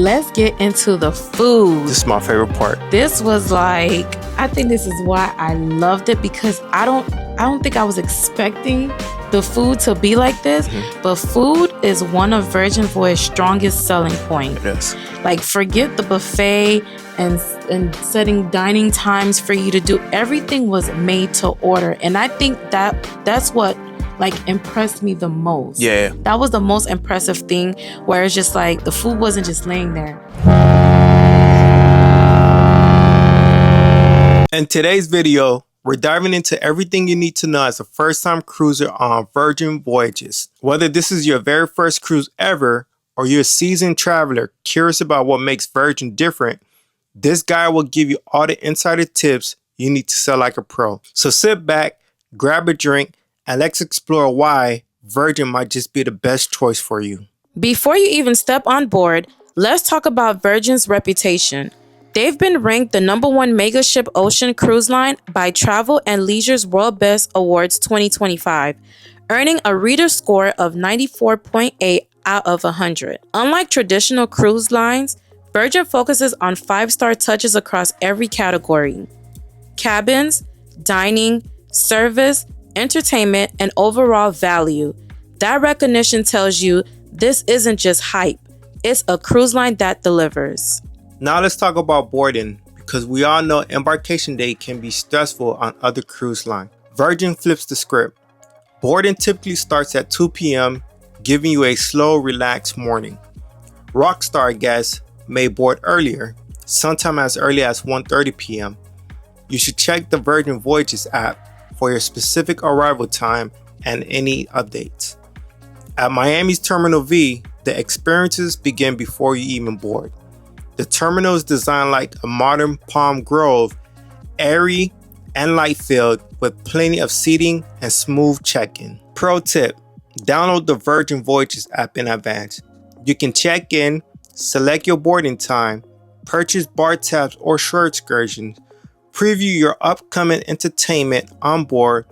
Let's get into the food. This is my favorite part. This was like, I think this is why I loved it, because I don't think I was expecting the food to be like this, but food is one of Virgin Voyage's strongest selling points. It is. Like, forget the buffet and setting dining times for you to do. Everything was made to order, and I think that's what like impressed me the most. Yeah. That was the most impressive thing, where it's just like the food wasn't just laying there. In today's video, we're diving into everything you need to know as a first-time cruiser on Virgin Voyages. Whether this is your very first cruise ever or you're a seasoned traveler curious about what makes Virgin different, this guide will give you all the insider tips you need to sell like a pro. So sit back, grab a drink, and let's explore why Virgin might just be the best choice for you. Before you even step on board, let's talk about Virgin's reputation. They've been ranked the #1 megaship ocean cruise line by Travel and Leisure's World Best Awards 2025, earning a reader score of 94.8 out of 100. Unlike traditional cruise lines, Virgin focuses on 5-star touches across every category: cabins, dining, service, entertainment, and overall value. That recognition tells you this isn't just hype, it's a cruise line that delivers. Now let's talk about boarding, because we all know embarkation day can be stressful on other cruise lines. Virgin flips the script. Boarding typically starts at 2 p.m., giving you a slow, relaxed morning. Rockstar guests may board earlier, sometime as early as 1:30 p.m. You should check the Virgin Voyages app for your specific arrival time and any updates. At Miami's Terminal V, the experiences begin before you even board. The terminal is designed like a modern Palm Grove, airy and light-filled with plenty of seating and smooth check-in. Pro tip: download the Virgin Voyages app in advance. You can check in, select your boarding time, purchase bar tabs or shore excursions, preview your upcoming entertainment on board,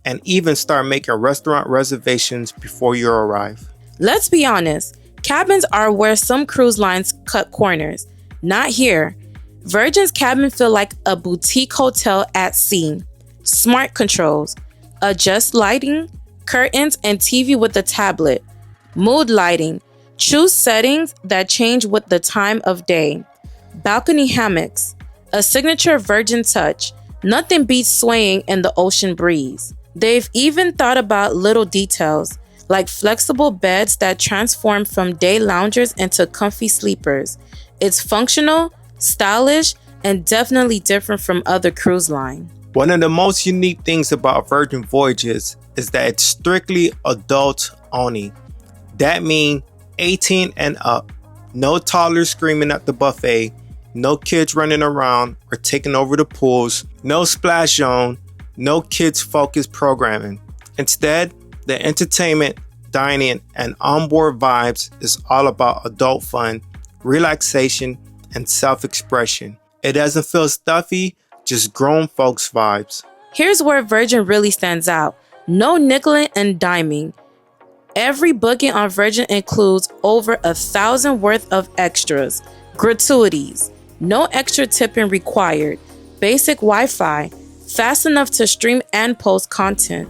and even start making restaurant reservations before you arrive. Let's be honest, cabins are where some cruise lines cut corners. Not here. Virgin's cabin feel like a boutique hotel at sea. Smart controls, adjust lighting, curtains, and TV with a tablet. Mood lighting, choose settings that change with the time of day. Balcony hammocks, a signature Virgin touch. Nothing beats swaying in the ocean breeze. They've even thought about little details, like flexible beds that transform from day loungers into comfy sleepers. It's functional, stylish, and definitely different from other cruise lines. One of the most unique things about Virgin Voyages is that it's strictly adult only. That means 18 and up. No toddlers screaming at the buffet, no kids running around or taking over the pools, no splash zone, no kids focused programming. Instead, the entertainment, dining, and onboard vibes is all about adult fun, relaxation, and self-expression. It doesn't feel stuffy, just grown folks vibes. Here's where Virgin really stands out. No nickeling and diming. Every booking on Virgin includes over 1,000 worth of extras, gratuities, no extra tipping required, basic Wi-Fi, fast enough to stream and post content,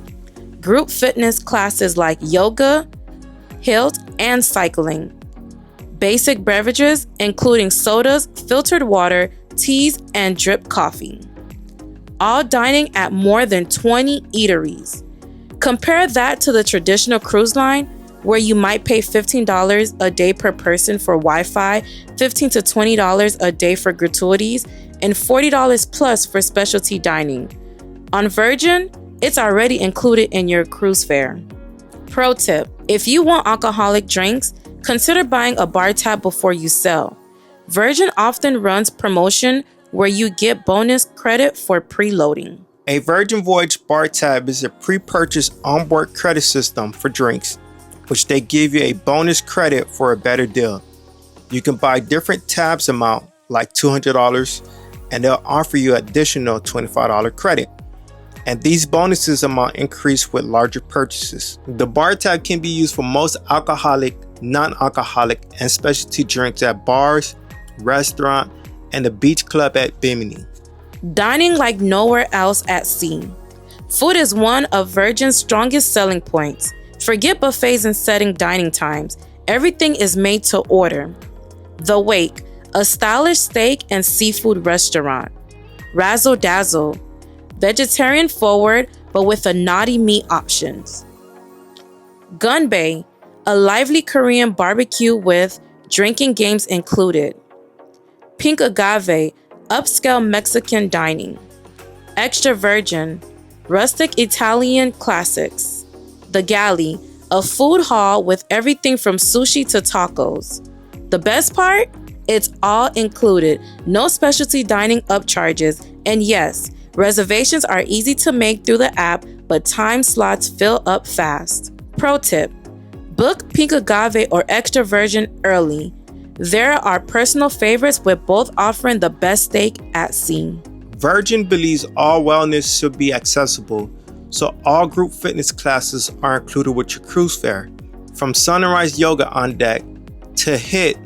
group fitness classes like yoga, HIIT, and cycling, basic beverages including sodas, filtered water, teas, and drip coffee. All dining at more than 20 eateries. Compare that to the traditional cruise line, where you might pay $15 a day per person for Wi-Fi, $15 to $20 a day for gratuities, and $40 plus for specialty dining. On Virgin, it's already included in your cruise fare. Pro tip: if you want alcoholic drinks, consider buying a bar tab before you sell. Virgin often runs promotion where you get bonus credit for preloading. A Virgin Voyage bar tab is a pre-purchased onboard credit system for drinks, which they give you a bonus credit for a better deal. You can buy different tabs amount, like $200, and they'll offer you additional $25 credit. And these bonuses amount increase with larger purchases. The bar tab can be used for most alcoholic non-alcoholic, and specialty drinks at bars, restaurant, and the beach club at Bimini. Dining like nowhere else at sea. Food is one of Virgin's strongest selling points. Forget buffets and setting dining times. Everything is made to order. The Wake, a stylish steak and seafood restaurant. Razzle Dazzle, vegetarian forward but with a naughty meat options. Gunbae, a lively Korean barbecue with drinking games included. Pink Agave, upscale Mexican dining. Extra Virgin, rustic Italian classics. The Galley, a food hall with everything from sushi to tacos. The best part? It's all included, no specialty dining upcharges, and yes, reservations are easy to make through the app, but time slots fill up fast. Pro tip: book Pink Agave or Extra Virgin early. There are personal favorites with both offering the best steak at sea. Virgin believes all wellness should be accessible, so all group fitness classes are included with your cruise fare. From sunrise yoga on deck to HIIT,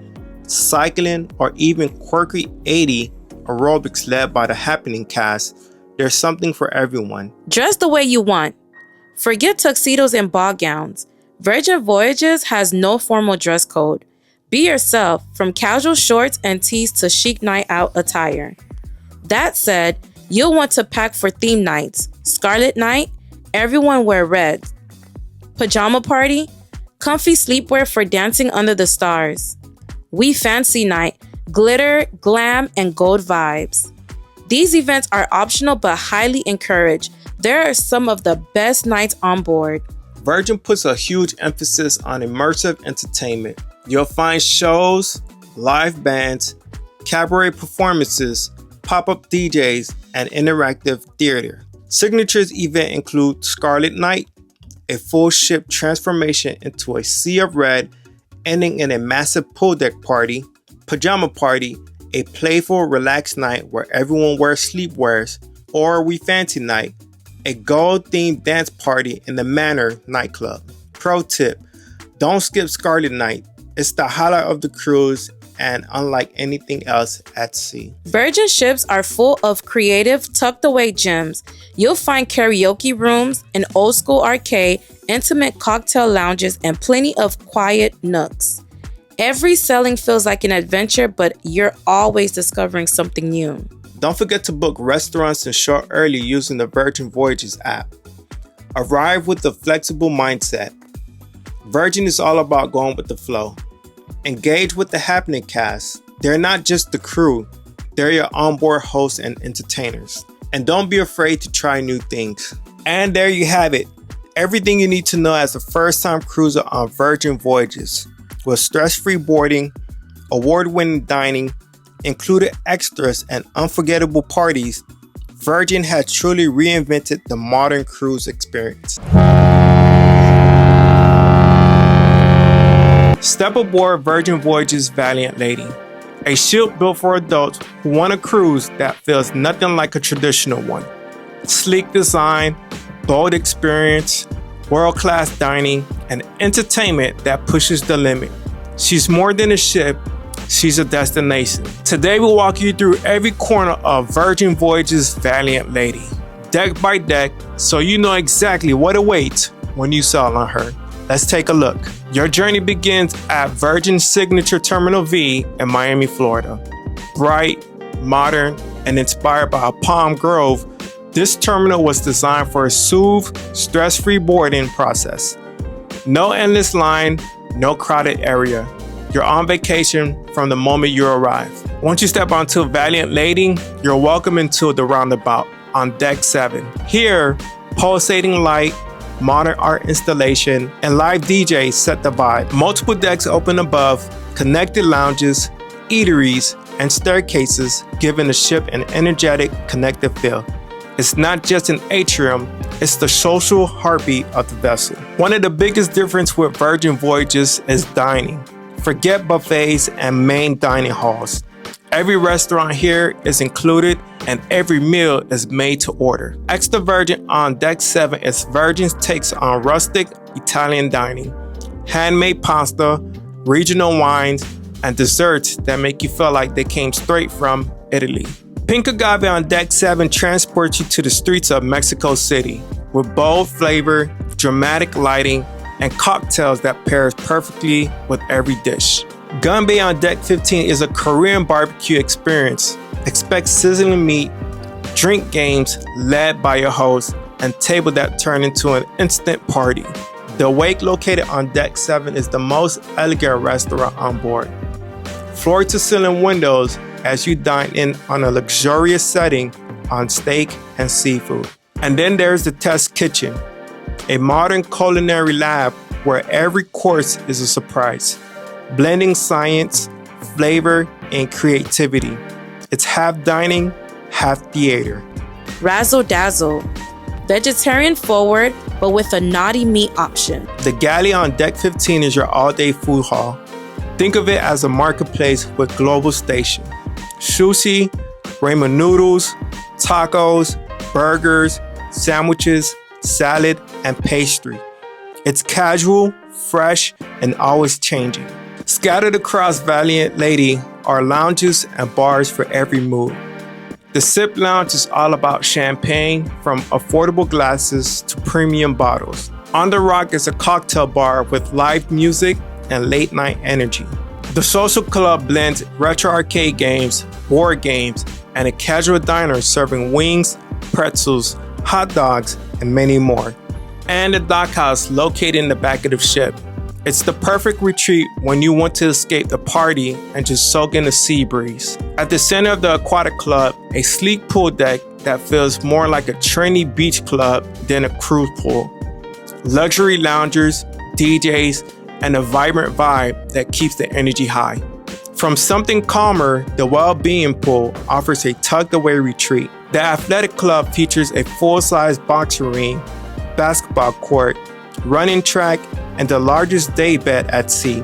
cycling, or even quirky 80 aerobics led by the Happening cast, there's something for everyone. Dress the way you want. Forget tuxedos and ball gowns. Virgin Voyages has no formal dress code. Be yourself, from casual shorts and tees to chic night out attire. That said, you'll want to pack for theme nights. Scarlet night, everyone wear red. Pajama party, comfy sleepwear for dancing under the stars. We fancy night, glitter, glam, and gold vibes. These events are optional but highly encouraged. There are some of the best nights on board. Virgin puts a huge emphasis on immersive entertainment. You'll find shows, live bands, cabaret performances, pop-up DJs, and interactive theater. Signature's event include Scarlet Night, a full ship transformation into a sea of red, ending in a massive pool deck party. Pajama party, a playful, relaxed night where everyone wears sleepwears. Or We Fancy Night, a gold-themed dance party in the Manor nightclub. Pro tip: don't skip Scarlet Night. It's the highlight of the cruise and unlike anything else at sea. Virgin ships are full of creative, tucked-away gems. You'll find karaoke rooms, an old-school arcade, intimate cocktail lounges, and plenty of quiet nooks. Every sailing feels like an adventure, but you're always discovering something new. Don't forget to book restaurants and shop early using the Virgin Voyages app. Arrive with a flexible mindset. Virgin is all about going with the flow. Engage with the Happening cast. They're not just the crew, they're your onboard hosts and entertainers. And don't be afraid to try new things. And there you have it. Everything you need to know as a first-time cruiser on Virgin Voyages. With stress-free boarding, award-winning dining, included extras, and unforgettable parties, Virgin has truly reinvented the modern cruise experience. Step aboard Virgin Voyages Valiant Lady, a ship built for adults who want a cruise that feels nothing like a traditional one. Sleek design, bold experience, world-class dining, and entertainment that pushes the limit. She's more than a ship, she's a destination. Today we'll walk you through every corner of Virgin Voyages Valiant Lady, deck by deck, so you know exactly what awaits when you sail on her. Let's take a look. Your journey begins at Virgin Signature Terminal V in Miami, Florida. Bright, modern, and inspired by a Palm Grove, this terminal was designed for a smooth, stress-free boarding process. No endless line, no crowded area. You're on vacation from the moment you arrive. Once you step onto Valiant Lady, you're welcome into the roundabout on Deck 7. Here, pulsating light, modern art installation, and live DJs set the vibe. Multiple decks open above, connected lounges, eateries, and staircases, giving the ship an energetic, connected feel. It's not just an atrium, it's the social heartbeat of the vessel. One of the biggest differences with Virgin Voyages is dining. Forget buffets and main dining halls. Every restaurant here is included and every meal is made to order. Extra Virgin on Deck 7 is Virgin's takes on rustic Italian dining. Handmade pasta, regional wines, and desserts that make you feel like they came straight from Italy. Pink Agave on Deck 7 transports you to the streets of Mexico City with bold flavor, dramatic lighting, and cocktails that pairs perfectly with every dish. Gunbei on Deck 15 is a Korean barbecue experience. Expect sizzling meat, drink games led by your host, and table that turn into an instant party. The Wake located on Deck 7 is the most elegant restaurant on board. Floor-to-ceiling windows as you dine in on a luxurious setting on steak and seafood. And then there's the Test Kitchen, a modern culinary lab where every course is a surprise, blending science, flavor, and creativity. It's half dining, half theater. Razzle Dazzle, vegetarian forward, but with a naughty meat option. The Galley on Deck 15 is your all-day food hall. Think of it as a marketplace with global station. Sushi, ramen noodles, tacos, burgers, sandwiches, salad, and pastry. It's casual, fresh, and always changing. Scattered across Valiant Lady are lounges and bars for every mood. The Sip Lounge is all about champagne, from affordable glasses to premium bottles. On the Rock is a cocktail bar with live music and late night energy. The Social Club blends retro arcade games, board games, and a casual diner serving wings, pretzels, hot dogs, and many more. And the Dockhouse located in the back of the ship. It's the perfect retreat when you want to escape the party and just soak in the sea breeze. At the center of the Aquatic Club, a sleek pool deck that feels more like a trendy beach club than a cruise pool. Luxury loungers, DJs, and a vibrant vibe that keeps the energy high. From something calmer, the Well-Being Pool offers a tucked-away retreat. The Athletic Club features a full-size boxing ring, basketball court, running track, and the largest day bed at sea.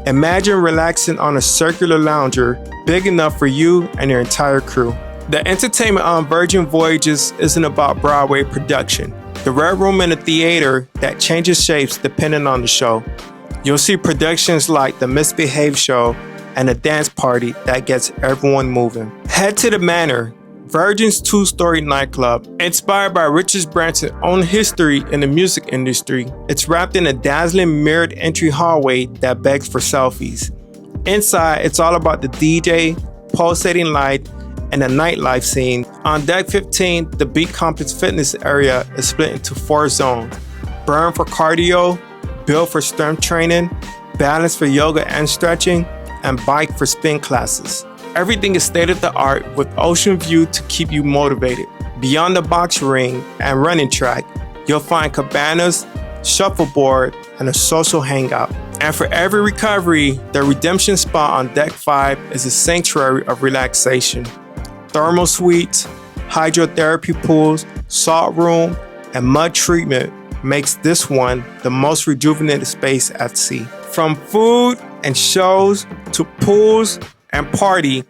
Imagine relaxing on a circular lounger big enough for you and your entire crew. The entertainment on Virgin Voyages isn't about Broadway production. The Red Room in the theater that changes shapes depending on the show. You'll see productions like the Misbehaved Show and a dance party that gets everyone moving. Head to the Manor, Virgin's two-story nightclub. Inspired by Richard Branson's own history in the music industry, it's wrapped in a dazzling mirrored entry hallway that begs for selfies. Inside, it's all about the DJ, pulsating light, and the nightlife scene. On Deck 15, the Beat Complex fitness area is split into 4 zones. Burn for cardio, Build for strength training, Balance for yoga and stretching, and Bike for spin classes. Everything is state-of-the-art with ocean view to keep you motivated. Beyond the box ring and running track, you'll find cabanas, shuffleboard, and a social hangout. And for every recovery, the redemption spot on Deck 5 is a sanctuary of relaxation. Thermal suites, hydrotherapy pools, salt room, and mud treatment makes this one the most rejuvenated space at sea. From food and shows to pools and party,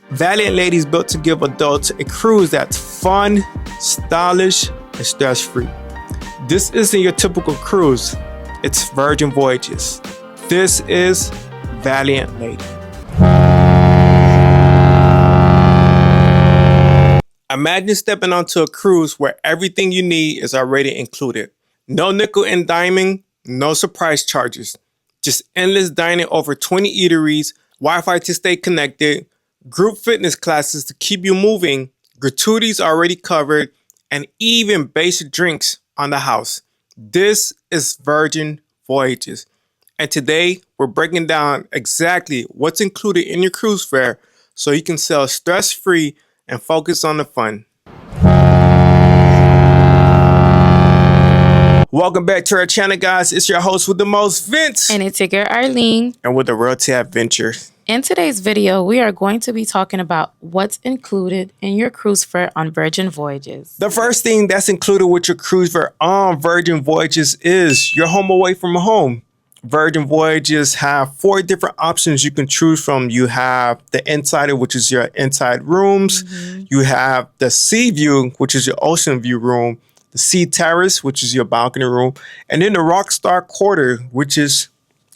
Valiant Lady is built to give adults a cruise that's fun, stylish, and stress-free. This isn't your typical cruise, it's Virgin Voyages. This is Valiant Lady. Imagine stepping onto a cruise where everything you need is already included. No nickel and diming, no surprise charges. Just endless dining over 20 eateries, Wi-Fi to stay connected, group fitness classes to keep you moving, gratuities already covered, and even basic drinks on the house. This is Virgin Voyages. And today, we're breaking down exactly what's included in your cruise fare so you can sail stress-free and focus on the fun. Welcome back to our channel, guys. It's your host with the most, Vince. And it's your girl, Arlene. And with the Royalty Adventure. In today's video, we are going to be talking about what's included in your cruise fare on Virgin Voyages. The first thing that's included with your cruise fare on Virgin Voyages is your home away from home. Virgin Voyages have 4 different options you can choose from. You have the Insider, which is your inside rooms. You have the Sea View, which is your ocean view room. The Sea Terrace, which is your balcony room. And then the Rockstar Quarter, which is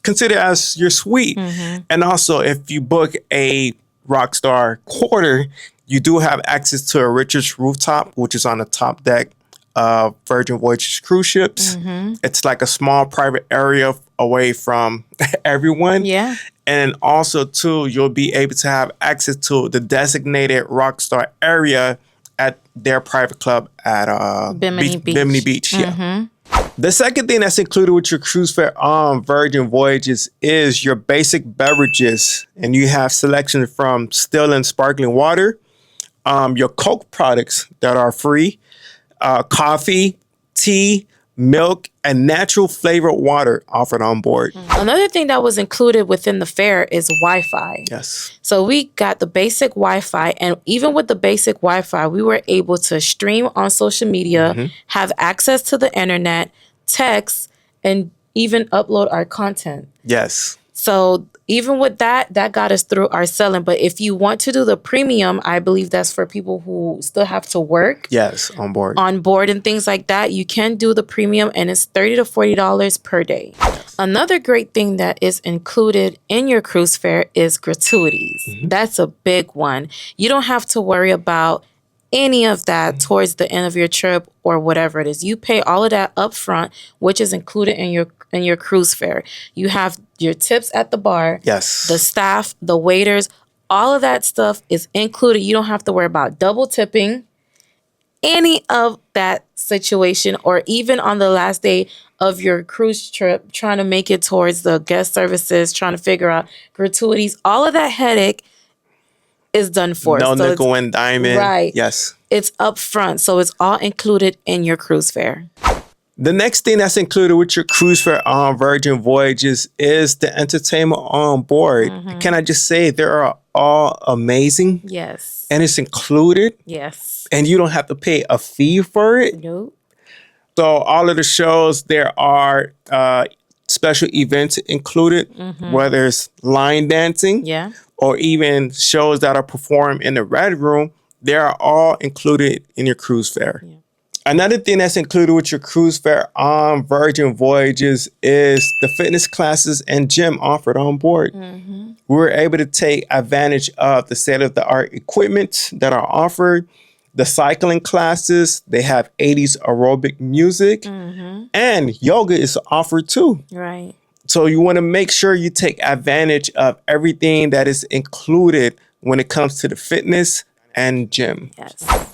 consider as your suite. And also, if you book a Rockstar quarter, you do have access to a Richards rooftop, which is on the top deck of Virgin Voyages cruise ships. It's like a small private area away from everyone. Yeah. And also, too, you'll be able to have access to the designated Rockstar area at their private club at Bimini Beach. Bimini Beach. Yeah. The second thing that's included with your cruise fare on Virgin Voyages is your basic beverages. And you have selection from still and sparkling water, your Coke products that are free, coffee, tea, milk, and natural flavored water offered on board. Another thing that was included within the fare is Wi-Fi. Yes. So we got the basic Wi-Fi, and even with the basic Wi-Fi, we were able to stream on social media, have access to the internet, text, and even upload our content. Yes. So even with that got us through our selling. But if you want to do the premium, I believe that's for people who still have to work. Yes, on board. On board and things like that, you can do the premium, and it's $30 to $40 per day. Yes. Another great thing that is included in your cruise fare is gratuities. That's a big one. You don't have to worry about any of that towards the end of your trip or whatever it is. You pay all of that up front, which is included in your cruise fare. You have your tips at the bar. Yes. The staff, the waiters, all of that stuff is included. You don't have to worry about double tipping, any of that situation, or even on the last day of your cruise trip, trying to make it towards the guest services, trying to figure out gratuities. All of that headache is done for. No nickel and diamond. Right. Yes. It's up front, so it's all included in your cruise fare. The next thing that's included with your cruise fare on Virgin Voyages is the entertainment on board. Can I just say they are all amazing? Yes. And it's included. Yes. And you don't have to pay a fee for it. Nope. So all of the shows, there are special events included, whether it's line dancing, Yeah. or even shows that are performed in the Red Room. They are all included in your cruise fare. Yeah. Another thing that's included with your cruise fare on Virgin Voyages is the fitness classes and gym offered on board. We were able to take advantage of the state-of-the-art equipment that are offered. The cycling classes, they have 80s aerobic music, and yoga is offered too. Right. So you want to make sure you take advantage of everything that is included when it comes to the fitness and gym. Yes.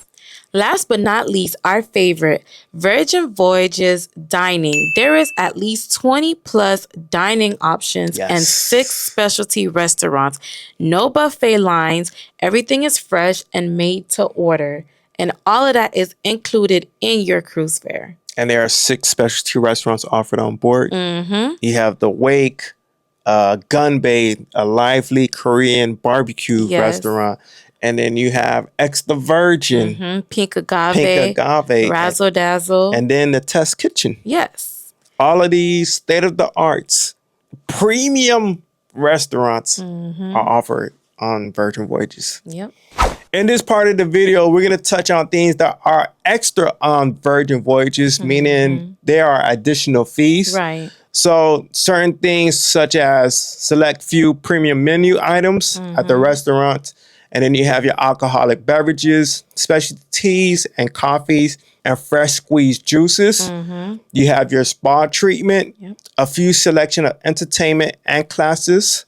Last but not least, our favorite, Virgin Voyages dining. There is at least 20 plus dining options and 6 specialty restaurants. No buffet lines. Everything is fresh and made to order. And all of that is included in your cruise fare. And there are 6 specialty restaurants offered on board. You have the Wake, Gunbay, a lively Korean barbecue restaurant. And then you have Ex the Virgin, Pink Agave, Razzle Dazzle, and then the Test Kitchen. Yes. All of these state-of-the-art premium restaurants are offered on Virgin Voyages. Yep. In this part of the video, we're going to touch on things that are extra on Virgin Voyages, meaning there are additional fees. Right. So certain things such as select few premium menu items at the restaurant. And then you have your alcoholic beverages, specialty teas and coffees, and fresh squeezed juices. You have your spa treatment, a few selection of entertainment and classes,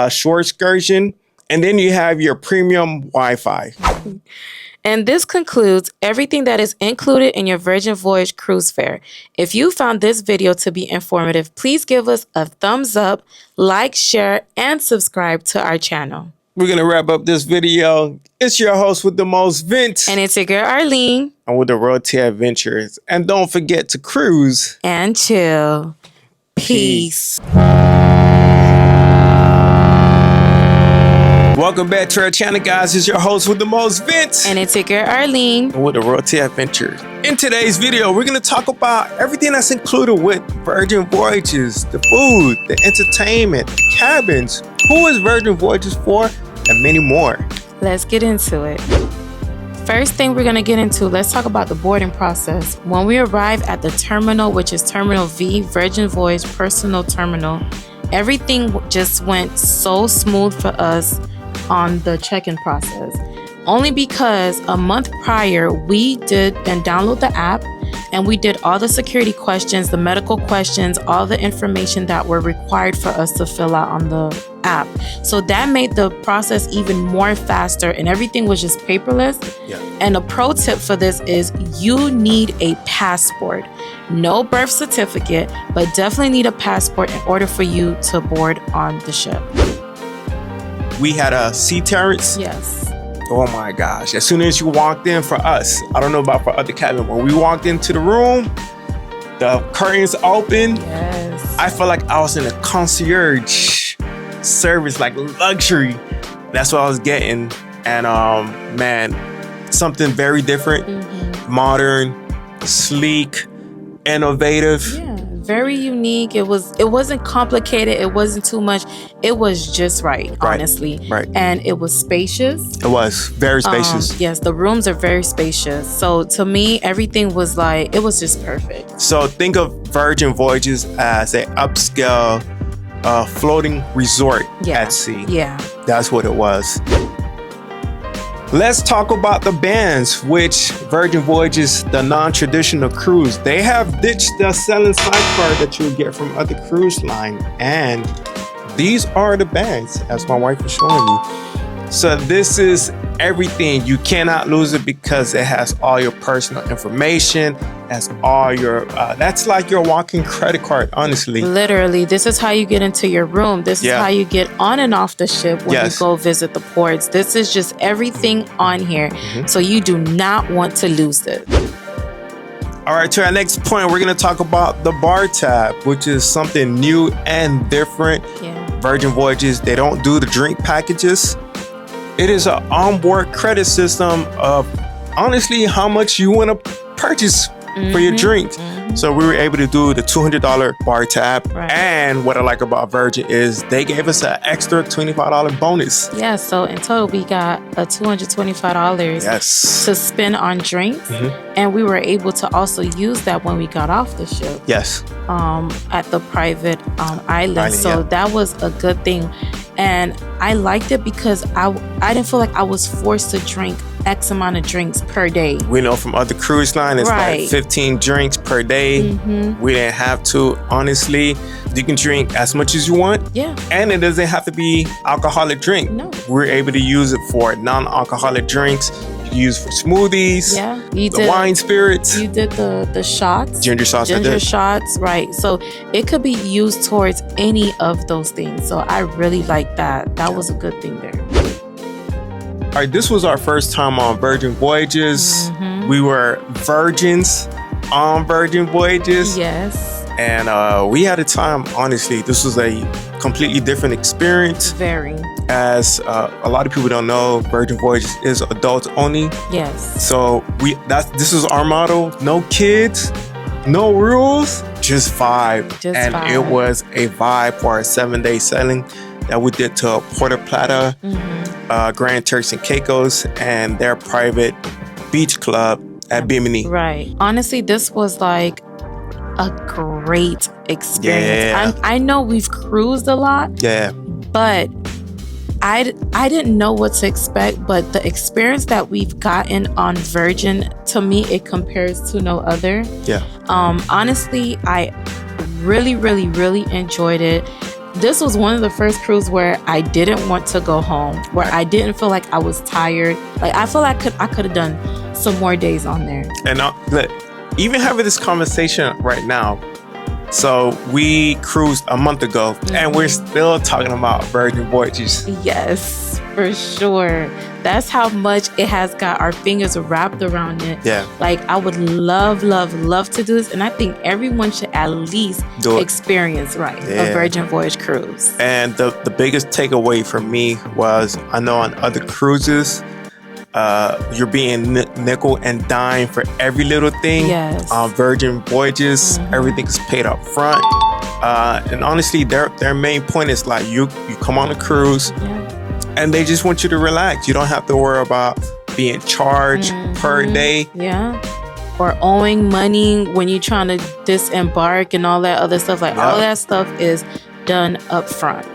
short excursion, and then you have your premium Wi-Fi. And this concludes everything that is included in your Virgin Voyage cruise fare. If you found this video to be informative, please give us a thumbs up, like, share, and subscribe to our channel. We're going to wrap up this video. It's your host with the most, Vince. And it's your girl, Arlene. And with the Road to Adventures. And don't forget to cruise. And chill. Peace. Welcome back to our channel, guys. It's your host with the most, Vince. And it's your girl, Arlene. And with the Road to Adventure. In today's video, we're going to talk about everything that's included with Virgin Voyages. The food, the entertainment, the cabins, who is Virgin Voyages for, and many more. Let's get into it. First thing we're going to get into, let's talk about the boarding process. When we arrive at the terminal, which is Terminal V, Virgin Voyage Personal Terminal, everything just went so smooth for us on the check-in process. Only because a month prior, we did and download the app and we did all the security questions, the medical questions, all the information that were required for us to fill out on the app. So that made the process even more faster and everything was just paperless. Yeah. And a pro tip for this is you need a passport. No birth certificate, but definitely need a passport in order for you to board on the ship. We had a sea turrets. Yes. Oh my gosh. As soon as you walked in for us, I don't know about for other cabin, when we walked into the room, the curtains open. Yes. I felt like I was in a concierge service, like luxury. That's what I was getting. And man, something very different, modern, sleek, innovative. Yeah, very unique. It wasn't complicated. It wasn't too much. It was just right, honestly. Right. And it was spacious. It was very spacious. Yes, the rooms are very spacious. So to me, everything was like, it was just perfect. So think of Virgin Voyages as an upscale floating resort at sea. Yeah. That's what it was. Let's talk about the bands, which Virgin Voyages, the non-traditional cruise, they have ditched the selling sidecar that you get from other cruise line. And these are the bands, as my wife is showing me. So this is everything. You cannot lose it because it has all your personal information. Has all your, that's like your walking credit card, honestly. Literally, this is how you get into your room. This is how you get on and off the ship when you go visit the ports. This is just everything on here. So you do not want to lose it. All right, to our next point, we're going to talk about the bar tab, which is something new and different. Virgin Voyages, they don't do the drink packages. It is an onboard credit system of honestly how much you want to purchase for your drinks. So we were able to do the $200 bar tab. And what I like about Virgin is they gave us an extra $25 bonus. Yeah, so in total we got a $225 to spend on drinks. And we were able to also use that when we got off the ship. At the private island. So that was a good thing. And I liked it because I didn't feel like I was forced to drink X amount of drinks per day. We know from other cruise lines, it's like 15 drinks per day. We didn't have to. Honestly, you can drink as much as you want. And it doesn't have to be alcoholic drink. We're able to use it for non-alcoholic drinks. You can use for smoothies. The wine spirits. You did the shots. Ginger shots. Ginger shots, right. So it could be used towards any of those things. So I really like that. That was a good thing there. All right, this was our first time on Virgin Voyages. We were virgins on Virgin Voyages. And we had a time, honestly. This was a completely different experience. Very. As a lot of people don't know, Virgin Voyages is adults only. So this is our motto: no kids, no rules, just vibe. It was a vibe for our 7-day sailing that we did to Puerto Plata, Grand Turks and Caicos, and their private beach club at Bimini. Right. Honestly, this was like a great experience. I know we've cruised a lot. But I didn't know what to expect. But the experience that we've gotten on Virgin, to me, it compares to no other. Honestly, I really, really, really enjoyed it. This was one of the first cruises where I didn't want to go home, where I didn't feel like I was tired. Like I feel like I could have done some more days on there. And even having this conversation right now, so we cruised a month ago, and we're still talking about Virgin Voyages. Yes, for sure. That's how much it has got our fingers wrapped around it. Like I would love, love, love to do this, and I think everyone should at least experience a Virgin Voyage cruise. And the biggest takeaway for me was, I know on other cruises, you're being nickel and dime for every little thing. On Virgin Voyages, everything is paid up front. And honestly, their main point is like you come on a cruise, and they just want you to relax. You don't have to worry about being charged per day. Or owing money when you're trying to disembark and all that other stuff. Like all that stuff is done up front.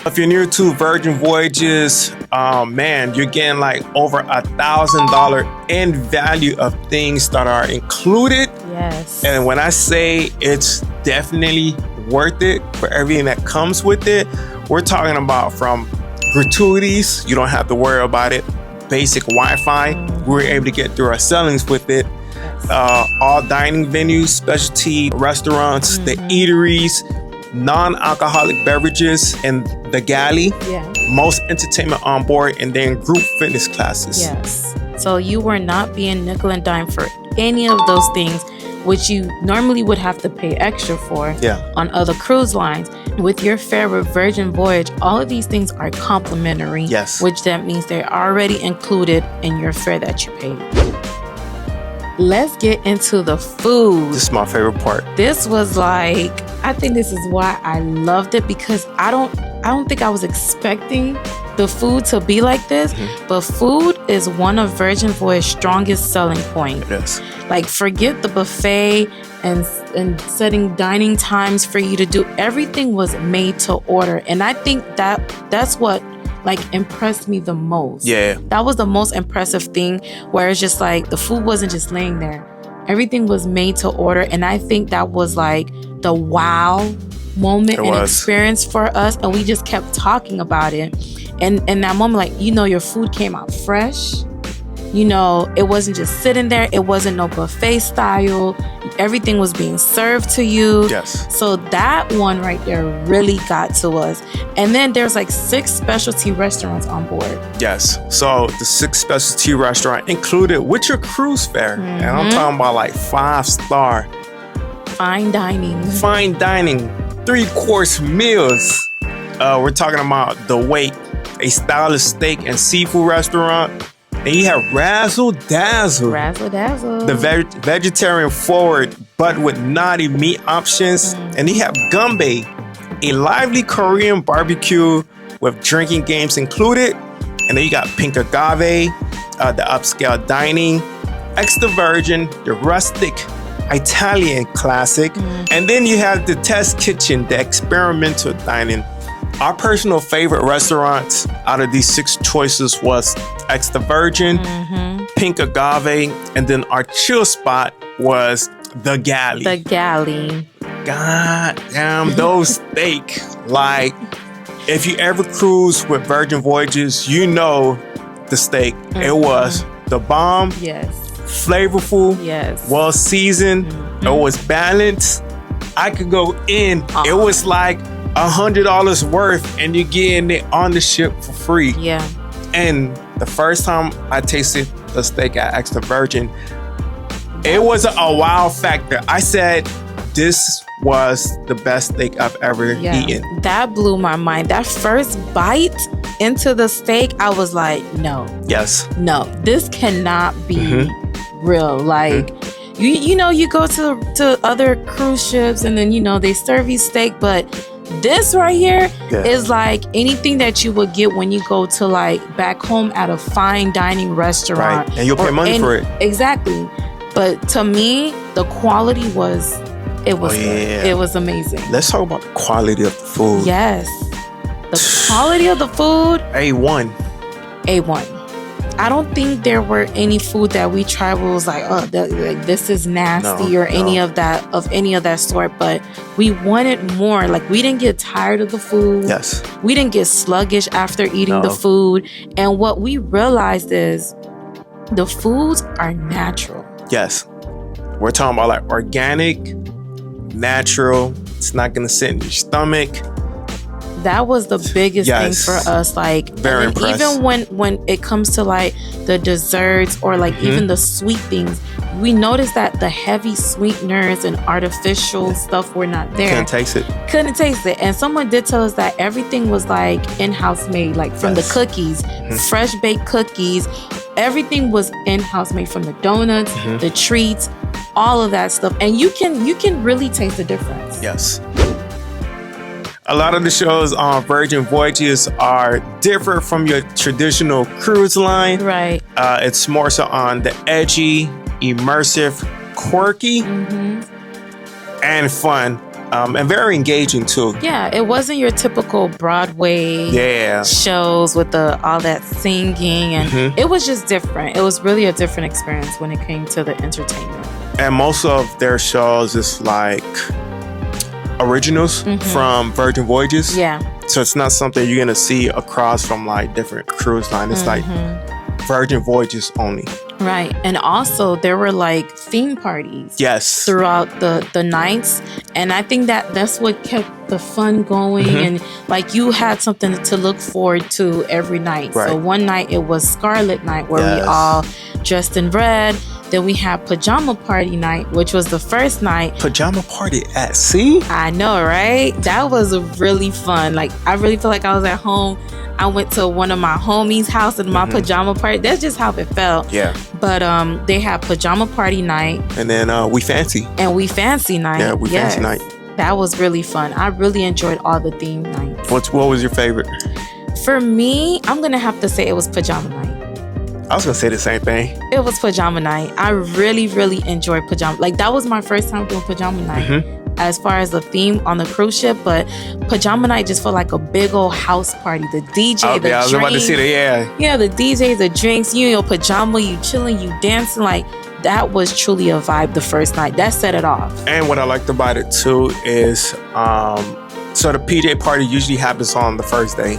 If you're new to Virgin Voyages, man, you're getting like over $1,000 in value of things that are included. Yes. And when I say it's definitely worth it for everything that comes with it, we're talking about from gratuities, you don't have to worry about it. Basic Wi-Fi, we were able to get through our sellings with it. All dining venues, specialty restaurants, the eateries, non-alcoholic beverages, and the galley. Yeah. Most entertainment on board, and then group fitness classes. Yes. So you were not being nickel and dime for any of those things, which you normally would have to pay extra for on other cruise lines. With your fare with Virgin Voyage, all of these things are complimentary. Yes. Which that means they're already included in your fare that you paid. Let's get into the food. This is my favorite part. This was like, I think this is why I loved it, because I don't think I was expecting the food to be like this, but food is one of Virgin Voyage's strongest selling points. Yes. Like, forget the buffet and setting dining times for you to do. Everything was made to order, and I think that's what like impressed me the most. Yeah. That was the most impressive thing, where it's just like the food wasn't just laying there. Everything was made to order, and I think that was like the wow moment and experience for us, and we just kept talking about it. And in that moment, like, your food came out fresh. It wasn't just sitting there. It wasn't no buffet style. Everything was being served to you. Yes. So that one right there really got to us. And then there's like 6 specialty restaurants on board. Yes. So the 6 specialty restaurant included with your cruise fare. And I'm talking about like 5-star. Fine dining. 3-course meals. We're talking about The Wake, a stylish steak and seafood restaurant. And you have Razzle Dazzle. The vegetarian forward, but with naughty meat options. And you have Gumbe, a lively Korean barbecue with drinking games included. And then you got Pink Agave, the upscale dining, Extra Virgin, the rustic Italian classic. And then you have the Test Kitchen, the experimental dining. Our personal favorite restaurants out of these 6 choices was Extra Virgin, Pink Agave, and then our chill spot was the Galley. The Galley. God damn, those steak. Like, if you ever cruise with Virgin Voyages, you know the steak. It was the bomb. Yes. Flavorful. Yes. Well seasoned. It was balanced. I could go in. It was like $100 worth, and you're getting it on the ship for free. Yeah. And the first time I tasted the steak at Extra Virgin, it was a wow factor. I said, this was the best steak I've ever eaten. That blew my mind. That first bite into the steak, I was like, no. Yes. No, this cannot be real. Like, you go to other cruise ships, and then, they serve you steak, but this right here is like anything that you would get when you go to like back home at a fine dining restaurant. Right. And you'll pay money for it. Exactly. But to me, the quality was good. It was amazing. Let's talk about the quality of the food. Yes. The quality of the food. A1. I don't think there were any food that we tried where it was like, oh, this is nasty or any of that sort. But we wanted more. Like, we didn't get tired of the food. Yes. We didn't get sluggish after eating the food. And what we realized is the foods are natural. Yes. We're talking about like organic, natural. It's not going to sit in your stomach. That was the biggest thing for us. Like, very impressed. Even when it comes to like the desserts or like even the sweet things, we noticed that the heavy sweeteners and artificial stuff were not there. Couldn't taste it. And someone did tell us that everything was like in-house made, like from the cookies, fresh baked cookies. Everything was in-house made, from the donuts, the treats, all of that stuff. And you can really taste the difference. Yes. A lot of the shows on Virgin Voyages are different from your traditional cruise line. Right. It's more so on the edgy, immersive, quirky, and fun. And very engaging too. Yeah, it wasn't your typical Broadway shows with all that singing, and it was just different. It was really a different experience when it came to the entertainment. And most of their shows is like originals from Virgin Voyages. Yeah. So it's not something you're gonna see across from like different cruise line. It's like Virgin Voyages only. Right. And also there were like theme parties. Yes. Throughout the nights. And I think that's what kept the fun going. And like you had something to look forward to every night. Right. So one night it was Scarlet Night where we all dressed in red. Then we had Pajama Party Night, which was the first night. Pajama Party at sea? I know, right? That was really fun. Like, I really feel like I was at home. I went to one of my homies' house in my pajama party. That's just how it felt. Yeah. But they had Pajama Party Night. And then We Fancy. And We Fancy Night. Yeah, We Fancy Night. That was really fun. I really enjoyed all the theme nights. What was your favorite? For me, I'm going to have to say it was Pajama Night. I was going to say the same thing. It was Pajama Night. I really, really enjoyed Pajama. Like, that was my first time doing Pajama Night. As far as the theme on the cruise ship, but Pajama Night just felt like a big old house party. The DJ, the I was drinks, about to say that, yeah, the DJ, the drinks, you in your pajama, you chilling, you dancing. Like, that was truly a vibe the first night. That set it off. And what I liked about it too is, so the PJ party usually happens on the first day,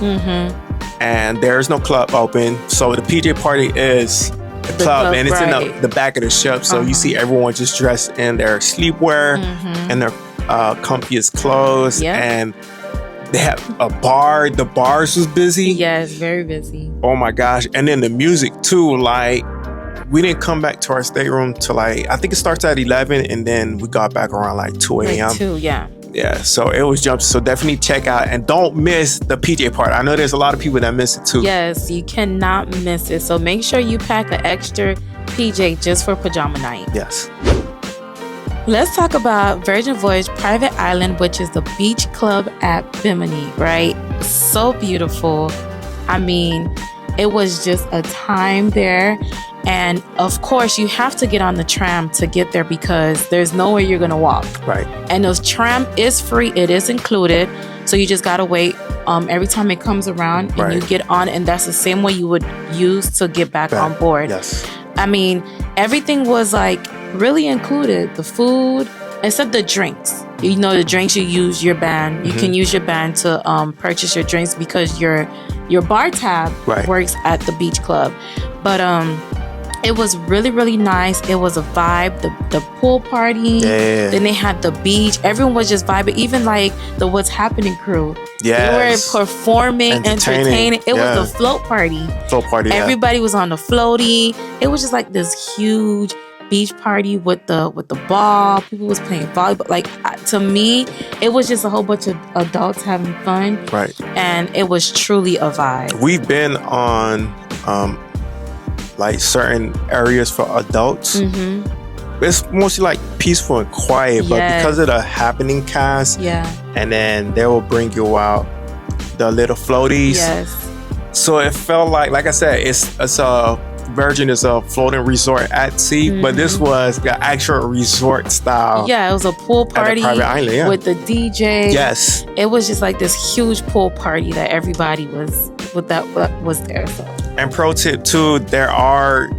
and there's no club open. So the PJ party is the club, and it's in the back of the ship. So you see everyone just dressed in their sleepwear and their comfiest clothes, and they have a bar. The bars was busy. Yes, very busy. Oh my gosh. And then the music too, like we didn't come back to our stateroom till like, I think it starts at 11 and then we got back around like 2 a.m. Like 2, yeah. Yeah, so it was jumping. So definitely check out and don't miss the PJ part. I know there's a lot of people that miss it too. Yes, you cannot miss it. So make sure you pack an extra PJ just for Pajama Night. Yes. Let's talk about Virgin Voyage Private Island, which is the beach club at Bimini, right? So beautiful. I mean, it was just a time there. And of course, you have to get on the tram to get there because there's nowhere you're going to walk. Right. And the tram is free. It is included. So you just got to wait every time it comes around and you get on. And that's the same way you would use to get back on board. Yes. I mean, everything was like really included. The food, except the drinks. You know, the drinks you use your band. You can use your band to purchase your drinks because your bar tab works at the beach club. But it was really, really nice. It was a vibe. The pool party. Yeah. Then they had the beach. Everyone was just vibing. Even like the What's Happening crew. Yeah. They were performing, entertaining. It was a float party. Everybody was on the floaty. It was just like this huge beach party with the ball. People was playing volleyball. Like, to me, it was just a whole bunch of adults having fun. Right. And it was truly a vibe. We've been on like certain areas for adults. It's mostly like peaceful and quiet, but because of the happening cast, and then they will bring you out the little floaties. So it felt like I said, it's a Virgin is a floating resort at sea, but this was the actual resort style. Yeah, it was a pool party at a private island, with the DJ. Yes, it was just like this huge pool party that everybody was there. So. And pro tip too, there are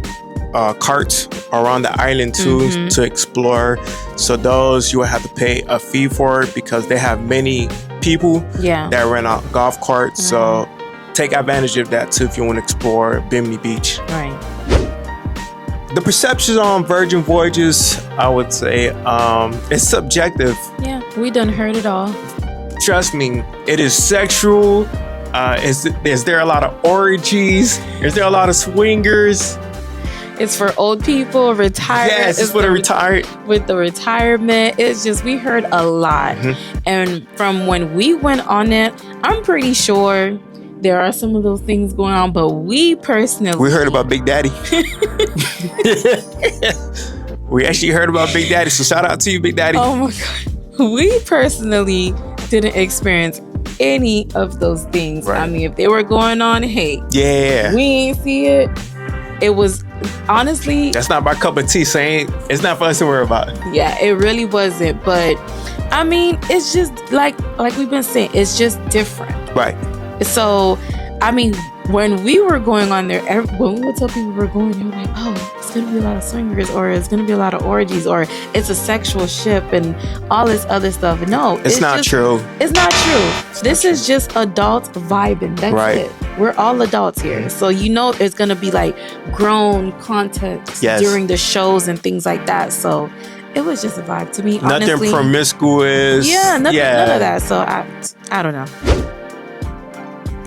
carts around the island too to explore. So those you will have to pay a fee for it because they have many people that rent out golf carts. So take advantage of that too if you want to explore Bimini Beach. Right. The perception on Virgin Voyages, I would say, it's subjective. Yeah, we done heard it all. Trust me, it is sexual. Is there a lot of orgies? Is there a lot of swingers? It's for old people, retired. Yes, it's for the retired. With the retirement, it's just, we heard a lot. And from when we went on it, I'm pretty sure there are some of those things going on, but we heard about Big Daddy. We actually heard about Big Daddy, so shout out to you, Big Daddy. Oh my God. We personally didn't experience any of those things. Right. I mean, if they were going on, hey, we ain't see it. It was honestly, that's not my cup of tea, saying it's not for us to worry about. Yeah, it really wasn't. But I mean, it's just like we've been saying, it's just different. Right. So, I mean, when we were going on there, when we would tell people we were going, they were like, oh, it's going to be a lot of swingers, or it's going to be a lot of orgies, or it's a sexual ship and all this other stuff. No, it's not true. It's not true. This is just adults vibing. That's it. We're all adults here. So, there's going to be like grown context during the shows and things like that. So, it was just a vibe to me. Nothing honestly. Promiscuous. Yeah, none of that. So, I don't know.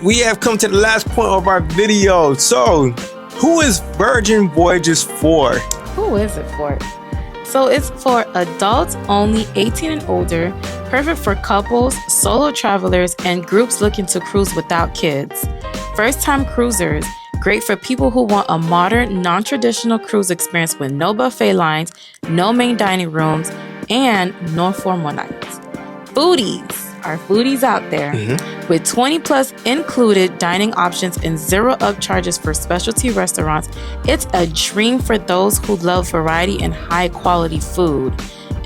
We have come to the last point of our video. So, who is Virgin Voyages for? Who is it for? So it's for adults only 18 and older, perfect for couples, solo travelers, and groups looking to cruise without kids. First-time cruisers, great for people who want a modern, non-traditional cruise experience with no buffet lines, no main dining rooms, and no formal nights. Foodies. Our foodies out there with 20 plus included dining options and zero upcharges for specialty restaurants. It's a dream for those who love variety and high quality food.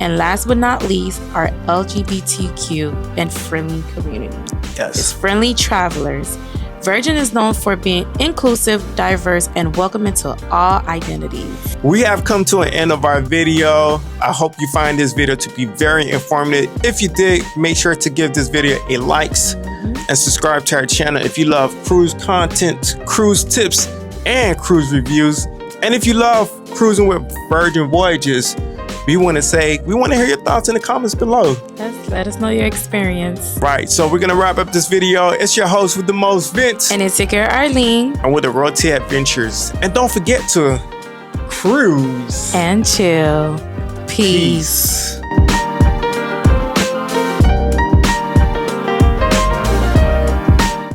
And last but not least, our LGBTQ and friendly community. Yes. It's friendly travelers. Virgin is known for being inclusive, diverse, and welcoming to all identities. We have come to an end of our video. I hope you find this video to be very informative. If you did, make sure to give this video a likes and subscribe to our channel if you love cruise content, cruise tips, and cruise reviews. And if you love cruising with Virgin Voyages, we want to hear your thoughts in the comments below. Let us know your experience. Right, so we're going to wrap up this video. It's your host with the most, Vince. And it's your girl, Arlene. And with the Road to Adventures. And don't forget to cruise and chill. Peace.